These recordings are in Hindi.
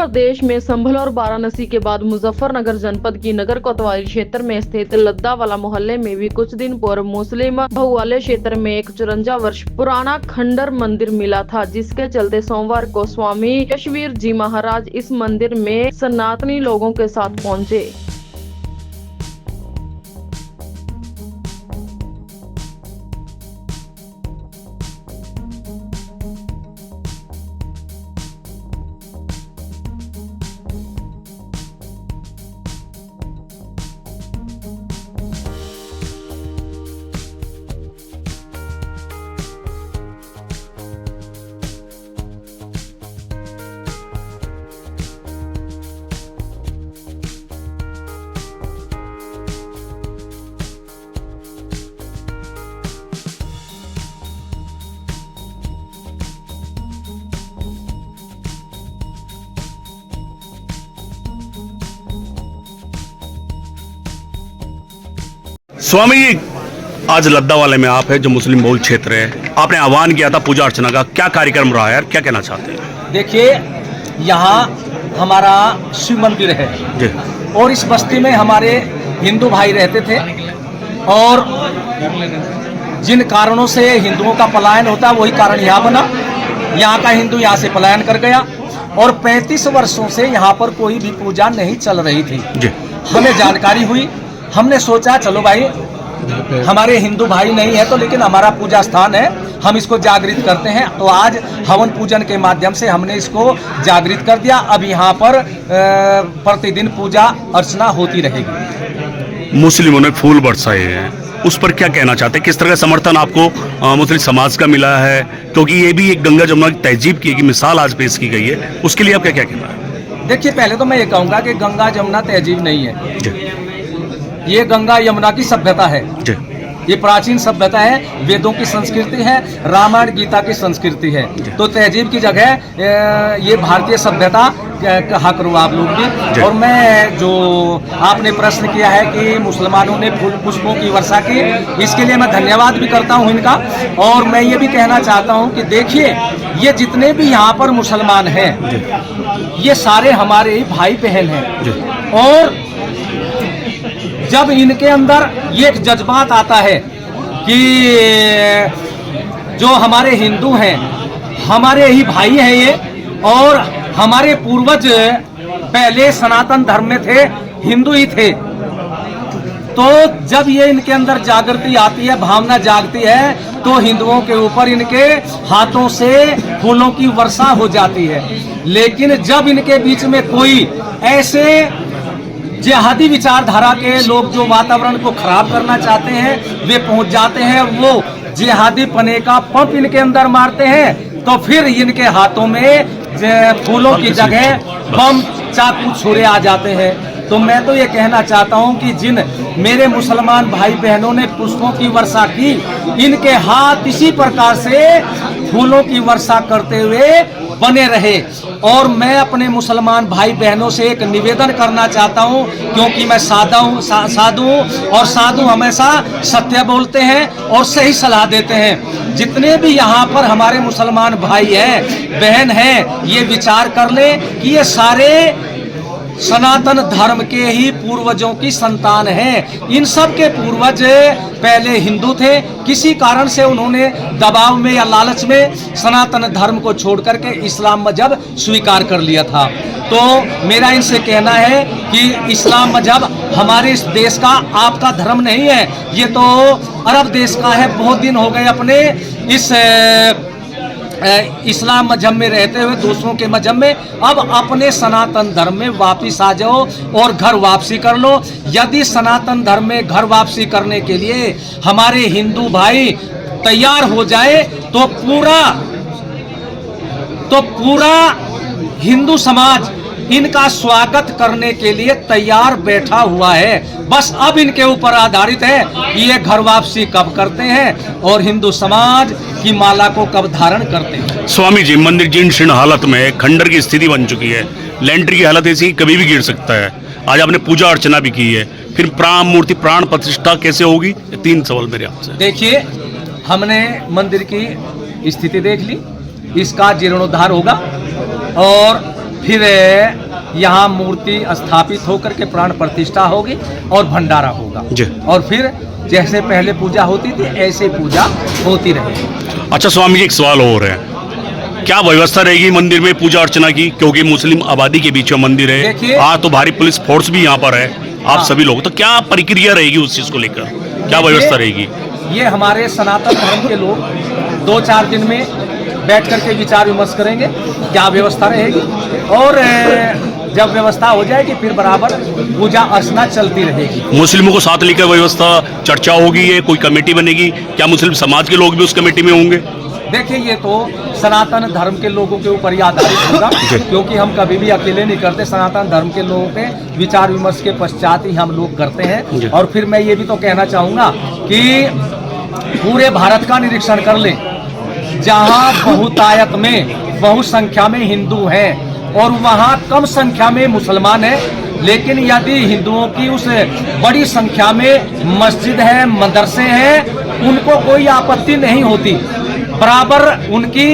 प्रदेश में संभल और वाराणसी के बाद मुजफ्फरनगर जनपद की नगर कोतवाली क्षेत्र में स्थित लद्दावाला मोहल्ले में भी कुछ दिन पूर्व मुस्लिम बहुवाले क्षेत्र में एक 54 वर्ष पुराना खंडर मंदिर मिला था, जिसके चलते सोमवार को स्वामी यशवीर जी महाराज इस मंदिर में सनातनी लोगों के साथ पहुंचे। स्वामी जी, आज लद्दावाले में आप है जो मुस्लिम बहुल क्षेत्र है, आपने आह्वान किया था पूजा अर्चना का, क्या कार्यक्रम रहा है, क्या कहना चाहते हैं? देखिए, यहाँ हमारा शिव मंदिर है जी। और इस बस्ती में हमारे हिंदू भाई रहते थे और जिन कारणों से हिंदुओं का पलायन होता वही कारण यहाँ बना। यहाँ का हिंदू यहाँ से पलायन कर गया और 35 वर्षों से यहाँ पर कोई भी पूजा नहीं चल रही थी जी। हमें जानकारी हुई, हमने सोचा चलो भाई हमारे हिंदू भाई नहीं है तो लेकिन हमारा पूजा स्थान है, हम इसको जागृत करते हैं। तो आज हवन पूजन के माध्यम से हमने इसको जागृत कर दिया। अब यहाँ पर प्रतिदिन पूजा अर्चना होती रहेगी। मुस्लिमों ने फूल बरसाए हैं, उस पर क्या कहना चाहते हैं? किस तरह का समर्थन आपको मुस्लिम समाज का मिला है? क्योंकि ये भी एक गंगा जमुना की तहजीब की मिसाल आज पेश की गई है, उसके लिए आपका क्या कहना है? देखिए, पहले तो मैं ये कहूँगा कि गंगा जमुना तहजीब नहीं है जी। ये गंगा यमुना की सभ्यता है जी। ये प्राचीन सभ्यता है, वेदों की संस्कृति है, रामायण गीता की संस्कृति है। तो तहजीब की जगह ये भारतीय सभ्यता कहा करो आप लोग भी। और मैं जो आपने प्रश्न किया है कि मुसलमानों ने फूल पुष्पों की वर्षा की, इसके लिए मैं धन्यवाद भी करता हूँ इनका। और मैं ये भी कहना चाहता हूँ कि देखिए, ये जितने भी यहाँ पर मुसलमान हैं ये सारे हमारे ही भाई बहन हैं। और जब इनके अंदर ये एक जज्बात आता है कि जो हमारे हिंदू हैं हमारे ही भाई हैं ये, और हमारे पूर्वज पहले सनातन धर्म में थे, हिंदू ही थे, तो जब ये इनके अंदर जागृति आती है, भावना जागती है, तो हिंदुओं के ऊपर इनके हाथों से फूलों की वर्षा हो जाती है। लेकिन जब इनके बीच में कोई ऐसे जिहादी विचारधारा के लोग जो वातावरण को खराब करना चाहते हैं वे पहुंच जाते हैं, वो जिहादी पने का पंप इनके अंदर मारते हैं, तो फिर इनके हाथों में फूलों की जगह बम चाकू छुरे आ जाते हैं। तो मैं तो ये कहना चाहता हूं कि जिन मेरे मुसलमान भाई बहनों ने पुष्पों की वर्षा की, इनके हाथ इसी प्रकार से फूलों की वर्षा करते हुए बने रहे। और मैं अपने मुसलमान भाई बहनों से एक निवेदन करना चाहता हूं, क्योंकि मैं साधु हूं और साधु हमेशा सत्य बोलते हैं और सही सलाह देते हैं। जितने भी यहाँ पर हमारे मुसलमान भाई हैं बहन हैं, ये विचार कर लें कि ये सारे सनातन धर्म के ही पूर्वजों की संतान हैं। इन सब के पूर्वज पहले हिंदू थे, किसी कारण से उन्होंने दबाव में या लालच में सनातन धर्म को छोड़ करके इस्लाम मजहब स्वीकार कर लिया था। तो मेरा इनसे कहना है कि इस्लाम मजहब हमारे इस देश का, आपका धर्म नहीं है, ये तो अरब देश का है। बहुत दिन हो गए अपने इस इस्लाम मजहब में रहते हुए दूसरों के मजहब में, अब अपने सनातन धर्म में वापस आ जाओ और घर वापसी कर लो। यदि सनातन धर्म में घर वापसी करने के लिए हमारे हिंदू भाई तैयार हो जाए तो पूरा हिंदू समाज इनका स्वागत करने के लिए तैयार बैठा हुआ है। बस अब इनके ऊपर आधारित है कि ये घर वापसी कब करते हैं और हिंदू समाज की माला को कब धारण करते हैं। स्वामी जी, मंदिर जीर्ण शीर्ण हालत में खंडर की स्थिति बन चुकी है, लेंटर की हालत ऐसी कभी भी गिर सकता है। आज आपने पूजा अर्चना भी की है, फिर मूर्ति प्राण प्रतिष्ठा कैसे होगी? 3 सवाल मेरे आपसे। देखिए, हमने मंदिर की स्थिति देख ली, इसका जीर्णोद्धार होगा और फिर यहाँ मूर्ति स्थापित होकर के प्राण प्रतिष्ठा होगी और भंडारा होगा जी। और फिर जैसे पहले पूजा होती थी ऐसे पूजा होती रहेगी। अच्छा स्वामी जी, एक सवाल और है, क्या व्यवस्था रहेगी मंदिर में पूजा अर्चना की, क्योंकि मुस्लिम आबादी के बीच में मंदिर है, देखिए- हाँ तो भारी पुलिस फोर्स भी यहाँ पर है, आप सभी लोग, तो क्या प्रक्रिया रहेगी उस चीज को लेकर, क्या व्यवस्था रहेगी? ये हमारे सनातन धर्म के लोग 2-4 दिन में बैठ करके विचार विमर्श करेंगे क्या व्यवस्था रहेगी, और जब व्यवस्था हो जाएगी फिर बराबर पूजा अर्चना चलती रहेगी। मुस्लिमों को साथ लेकर व्यवस्था चर्चा होगी, ये कोई कमेटी बनेगी, क्या मुस्लिम समाज के लोग भी उस कमेटी में होंगे? देखिए ये तो सनातन धर्म के लोगों के ऊपर ही आधारित होगा, क्योंकि हम कभी भी अकेले नहीं करते, सनातन धर्म के लोगों पे विचार विमर्श के पश्चात ही हम लोग करते हैं। और फिर मैं ये भी तो कहना चाहूँगा कि पूरे भारत का निरीक्षण कर ले, जहाँ बहुतायत में बहुसंख्या में हिंदू हैं और वहाँ कम संख्या में मुसलमान हैं, लेकिन यदि हिंदुओं की उस बड़ी संख्या में मस्जिद है, मदरसे हैं, उनको कोई आपत्ति नहीं होती, बराबर उनकी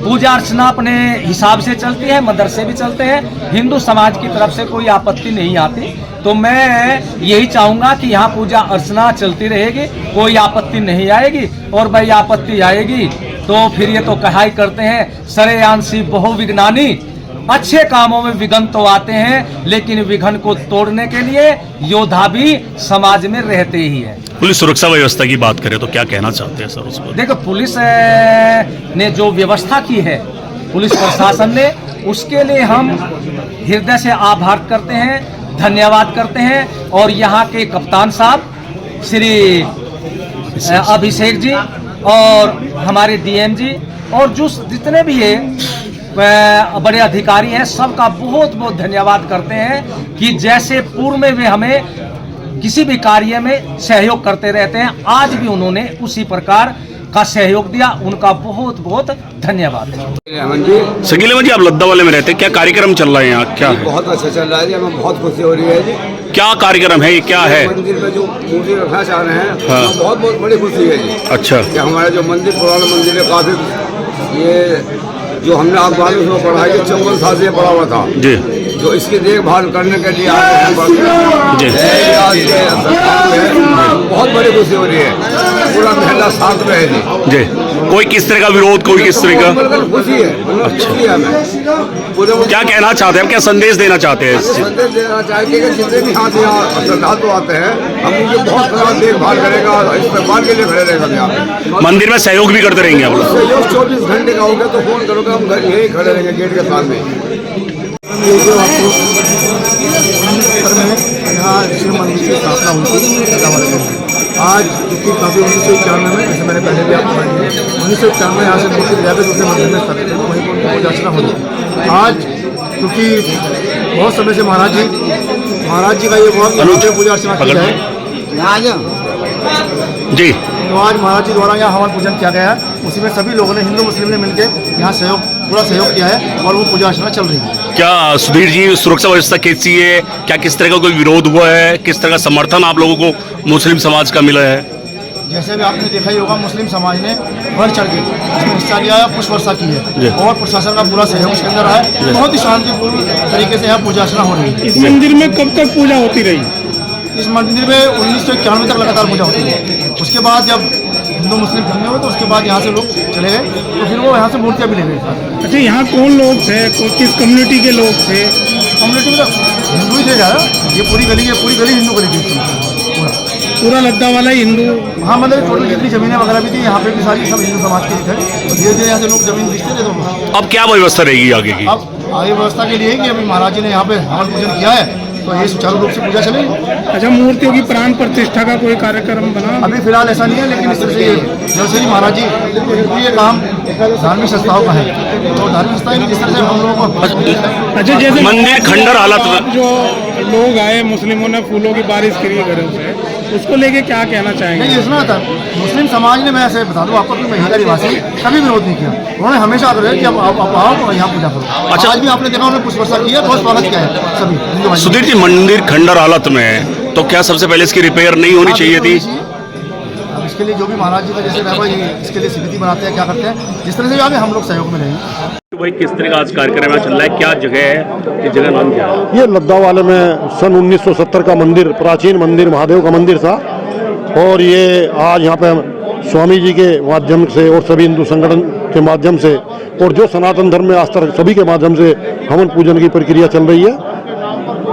पूजा अर्चना अपने हिसाब से चलती है, मदरसे भी चलते हैं, हिंदू समाज की तरफ से कोई आपत्ति नहीं आती। तो मैं यही चाहूँगा कि यहाँ पूजा अर्चना चलती रहेगी, कोई आपत्ति नहीं आएगी, और भाई आपत्ति आएगी तो फिर ये तो कहा ही करते हैं, सरेआंसी बहु विघ्नानी, अच्छे कामों में विघ्न तो आते हैं, लेकिन विघ्न को तोड़ने के लिए योद्धा भी समाज में रहते ही है। पुलिस सुरक्षा व्यवस्था की बात करें तो क्या कहना चाहते हैं सर उसको? देखो पुलिस ने जो व्यवस्था की है, पुलिस प्रशासन ने, उसके लिए हम हृदय से आभार करते हैं, धन्यवाद करते हैं। और यहाँ के कप्तान साहब श्री अभिषेक जी और हमारे डीएम जी और जो जितने भी है बड़े अधिकारी हैं, सबका बहुत बहुत धन्यवाद करते हैं कि जैसे पूर्व में वे हमें किसी भी कार्य में सहयोग करते रहते हैं, आज भी उन्होंने उसी प्रकार का सहयोग दिया, उनका बहुत बहुत धन्यवाद। शकील अहमद जी, आप लद्दा वाले में रहते हैं, क्या कार्यक्रम चल रहा है यहाँ, क्या है? बहुत अच्छा चल रहा है जी, हमें बहुत खुशी हो रही है जी। क्या कार्यक्रम है, ये क्या है? मंदिर में जो मूर्ति रखना चाह रहे हैं, हाँ। तो बहुत बहुत बड़ी खुशी है जी। अच्छा, कि हमारा जो मंदिर पुराना मंदिर है, काफी ये जो हमने अखबार में पढ़ा है कि 54 साल से पड़ा हुआ था जी, जो इसकी देखभाल करने के लिए आए हैं जी। आज के सरकार में बहुत बड़ी खुशी हो रही है, पूरा महल्ला साथ में है जी। जी, कोई किस तरह का विरोध, कोई किस तरह का? बिल्कुल खुशी है, खुशी है हमें। पूरे क्या कहना चाहते हैं, क्या संदेश देना चाहते हैं? संदेश देना चाहिए कि जितने भी यहाँ से यहाँ श्रद्धालु आते हैं, हम उनकी बहुत तरह देखभाल करेगा और इस्तेमाल के लिए खड़े रहेगा यहाँ पे। मंदिर में सहयोग भी करते रहेंगे आप लोग? सहयोग 24 घंटे का होगा तो फोन करोगे, हम घर यहीं खड़े रहेंगे गेट के सामने। ये जो आपको यहाँ शिव मंदिर की स्थापना हुई थी आज, क्योंकि काफ़ी 1991 में, जैसे मैंने पहले भी आपको बताया, 1991 में यहाँ से मूर्ति ले दूसरे मंदिर में स्थापित हुई, वहीं पर उनकी पूजा अर्चना हुई। आज क्योंकि बहुत समय से महाराज जी का ये बहुत पूजा अर्चना की है जी, तो आज महाराज जी द्वारा यहाँ हवन पूजन किया गया है, उसी में सभी लोगों ने, हिंदू मुस्लिम ने मिलकर यहाँ पूरा सहयोग किया है और वो पूजा अर्चना चल रही है। क्या सुधीर जी, सुरक्षा व्यवस्था कैसी है, क्या किस तरह का कोई विरोध हुआ है, किस तरह का समर्थन आप लोगों को मुस्लिम समाज का मिला है? जैसे भी आपने देखा ही होगा, मुस्लिम समाज ने बढ़ चढ़ के इसमें हिस्सा लिया है, पुष्प वर्षा की है और प्रशासन का पूरा सहयोग इसके अंदर है। बहुत ही शांतिपूर्ण तरीके से यहाँ पूजा अर्चना हो रही है। इस मंदिर में कब तक पूजा होती रही? इस मंदिर में 1991 तक लगातार पूजा होती है। उसके बाद जब हिंदू मुस्लिम दंगे हुए तो उसके बाद यहाँ से लोग चले गए, तो फिर वो यहाँ से मूर्तियाँ भी ले गए। अच्छा, यहाँ कौन लोग थे, किस कम्युनिटी के लोग थे? कम्युनिटी में तो हिंदू ही थे ज़्यादा, ये पूरी गली हिंदू गली थी पूरा लद्दा वाला हिंदू? हाँ, मतलब टोटल जितनी जमीनें वगैरह भी थी यहाँ पे भी सारी सब हिंदू समाज के थे, तो धीरे धीरे यहाँ से लोग जमीन बेचते थे। तो अब क्या व्यवस्था रहेगी आगे की? अब आगे व्यवस्था के लिए कि अभी महाराज जी ने यहाँ पे हवन पूजन किया है, तो ये सुचारू रूप से पूजा चलेगी। अच्छा, मूर्तियों की प्राण प्रतिष्ठा का कोई कार्यक्रम बना? अभी फिलहाल ऐसा नहीं है, लेकिन इस तरह से जैसे ही महाराज जी ये काम धार्मिक संस्थाओं का है, तो धार्मिक संस्थाएं जिस तरह से हम लोगों को अच्छा, जैसे मंदिर खंडर हालत में जो लोग आए, मुस्लिमों ने फूलों की बारिश करी घरों से, उसको लेके क्या कहना चाहेंगे? नहीं, इसमें था मुस्लिम समाज ने, मैं ऐसे बता दूं आपको कि मैं हिंदा निवासी कभी विरोध नहीं किया, उन्होंने हमेशा आग्रह किया कि आप आओ और यहाँ पूजा करो। अच्छा, आज भी आपने देखा उन्होंने पुष्प वर्षा की है, बहुत स्वागत किया है सभी हिंदू भाई। सुधीर जी, मंदिर खंडर हालत में है, तो क्या सबसे पहले इसकी रिपेयर नहीं होनी चाहिए थी? अब इसके लिए जो भी महाराज जी का जैसे रहबा ये इसके लिए समिति बनाते हैं, क्या करते हैं, जिस तरह से यहाँ पे हम लोग सहयोग में रहेंगे। तो भाई किस तरह का आज कार्यक्रम चल रहा है, क्या जगह है, इस जगह नाम क्या है? ये लद्दा वाले में सन 1970 का मंदिर, प्राचीन मंदिर, महादेव का मंदिर था। और ये आज यहाँ पे स्वामी जी के माध्यम से और सभी हिंदू संगठन के माध्यम से और जो सनातन धर्म में आस्था सभी के माध्यम से हवन पूजन की प्रक्रिया चल रही है।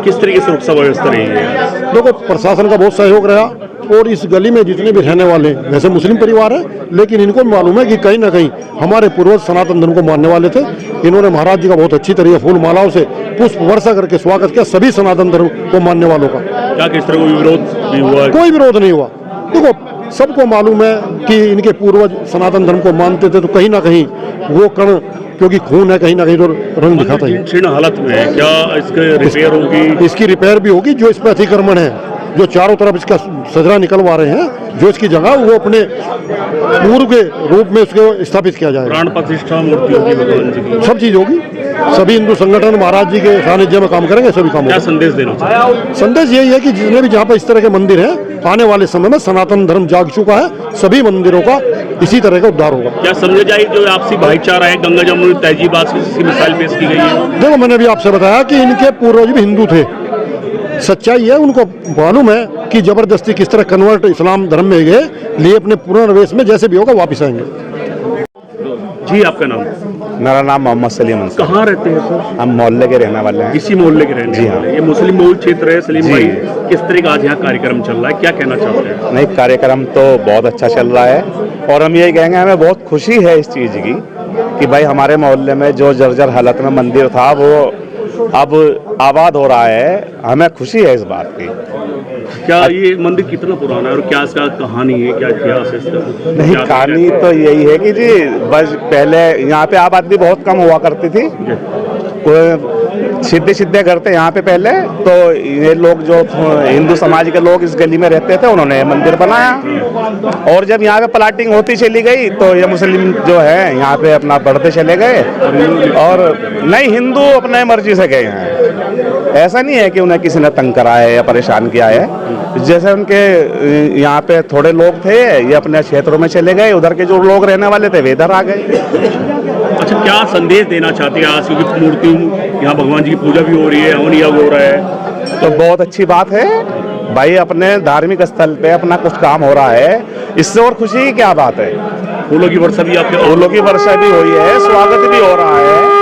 किस तरह की सुरक्षा व्यवस्था रही है? देखो, प्रशासन का बहुत सहयोग रहा और इस गली में जितने भी रहने वाले, वैसे मुस्लिम परिवार है लेकिन इनको मालूम है कि कहीं ना कहीं हमारे पूर्वज सनातन धर्म को मानने वाले थे। इन्होंने महाराज जी का बहुत अच्छी तरीके फूल मालाओं से पुष्प वर्षा करके स्वागत किया सभी सनातन धर्म को मानने वालों का। क्या किस तरह कोई विरोध भी हुआ? कोई विरोध नहीं हुआ। देखो, सबको मालूम है कि इनके पूर्वज सनातन धर्म को मानते थे, तो कहीं ना कहीं वो कण, क्योंकि खून है, कहीं ना कहीं तो रंग दिखाता ही। जीर्ण हालत में है, क्या इसके रिपेयर होगी? इसकी रिपेयर भी होगी। जो इस पर अतिक्रमण है, जो चारों तरफ इसका सजरा निकलवा रहे हैं, जो इसकी जगह वो अपने पूर्व के रूप में उसको स्थापित किया जाएगा। प्राण प्रतिष्ठा मूर्ति होगी भगवान जी की, सब चीज होगी। सभी हिंदू संगठन महाराज जी के सानिध्य में काम करेंगे, सभी काम क्या होगा। संदेश देना चाहिए? संदेश यही है कि जितने भी जहाँ पर इस तरह के मंदिर हैं, आने वाले समय में सनातन धर्म जाग चुका है, सभी मंदिरों का इसी तरह का उद्धार होगा। क्या समझा जाए जो आपसी भाईचारा है, गंगा जमुनी तहजीबात की मिसाल पेश की गई है? देखो, मैंने भी आपसे बताया कि इनके पूर्वज भी हिंदू थे। सच्चाई है, उनको मालूम है कि जबरदस्ती किस तरह कन्वर्ट इस्लाम धर्म में गए, लिए अपने पुराने वेश में जैसे भी होगा वापस आएंगे। जी, आपका नाम? मेरा नाम मोहम्मद सलीम अंसारी। कहाँ रहते हैं सर? हम मोहल्ले के रहने वाले हैं। इसी मोहल्ले के रहने जी हाँ। वाले। ये मुस्लिम बहुल क्षेत्र है सलीम जी। भाई, किस तरह का आज यहाँ कार्यक्रम चल रहा है, क्या कहना चाहते हैं? नहीं, कार्यक्रम तो बहुत अच्छा चल रहा है और हम यही कहेंगे, हमें बहुत खुशी है इस चीज़ की कि भाई हमारे मोहल्ले में जो जर्जर हालत में मंदिर था वो अब आबाद हो रहा है। हमें खुशी है इस बात की। क्या ये मंदिर कितना पुराना है और क्या इसका कहानी है, क्या इतिहास है इसका? नहीं, कहानी तो यही है कि जी बस पहले यहाँ पे आबादी बहुत कम हुआ करती थी, सीधे सीधे घर थे यहाँ पे पहले। तो ये लोग जो हिंदू समाज के लोग इस गली में रहते थे, उन्होंने ये मंदिर बनाया और जब यहाँ पे प्लाटिंग होती चली गई तो ये मुस्लिम जो है यहाँ पे अपना बढ़ते चले गए और नहीं, हिंदू अपने मर्जी से गए हैं। ऐसा नहीं है कि उन्हें किसी ने तंग करा है या परेशान किया है। जैसे उनके यहाँ पे थोड़े लोग थे, ये अपने क्षेत्रों में चले गए, उधर के जो लोग रहने वाले थे वे इधर आ गए। अच्छा, क्या संदेश देना चाहते हैं आज, क्योंकि मूर्ति यहाँ भगवान जी की पूजा भी हो रही है, हवन यज्ञ हो रहा है, तो बहुत अच्छी बात है भाई। अपने धार्मिक स्थल पे अपना कुछ काम हो रहा है, इससे और खुशी की क्या बात है। फूलों की वर्षा भी आपके, फूलों की वर्षा भी हुई है, स्वागत भी हो रहा है,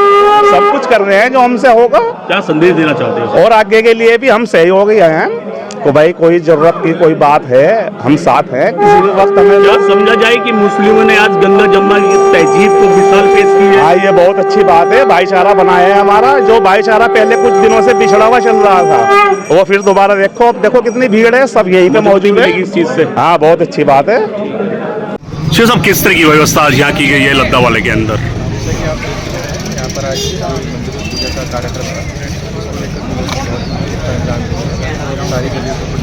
सब कुछ कर रहे हैं जो हमसे होगा। क्या संदेश देना चाहते हैं? और आगे के लिए भी हम सहयोगी हैं तो भाई कोई जरूरत की कोई बात है, हम साथ हैं किसी भी वक्त। हमें क्या समझा जाए कि मुस्लिमों ने आज गंगा जमुना की तहजीब को मिसाल पेश की है? हाँ, ये बहुत अच्छी बात है। भाईचारा बनाया है हमारा, जो भाईचारा पहले कुछ दिनों से पिछड़ा हुआ चल रहा था वो फिर दोबारा देखो। अब देखो कितनी भीड़ है, सब यहीं पे मौजूद है इस चीज से। हाँ, बहुत अच्छी बात है। शिव साहब, किस तरह की व्यवस्था आज यहाँ की गई है लद्दा वाले के अंदर? जैसे कि आप देख रहे हैं यहाँ पर आज मंदिर पूजा का कार्यक्रम था, उसको लेकर सारी गलियों के ऊपर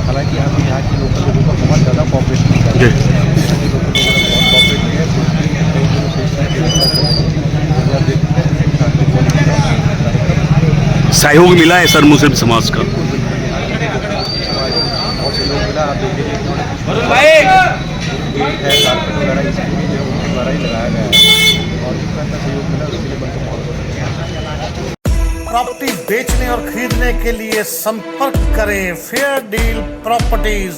हालांकि यहाँ के लोकल लोगों का बहुत ज़्यादा कॉपरेशन है। लोकल लोगों ने बहुत कॉपरेट किया है। सहयोग मिला है सर मुस्लिम समाज का? बहुत से लोग मिला, आप देखेंगे है कारपेट वगैरह इसके लिए जो उनके द्वारा ही लगाया गया है और जितना अच्छा सहयोग मिला उसके लिए बनकर बहुत प्रॉपर्टी बेचने और खरीदने के लिए संपर्क करें फेयर डील प्रॉपर्टीज।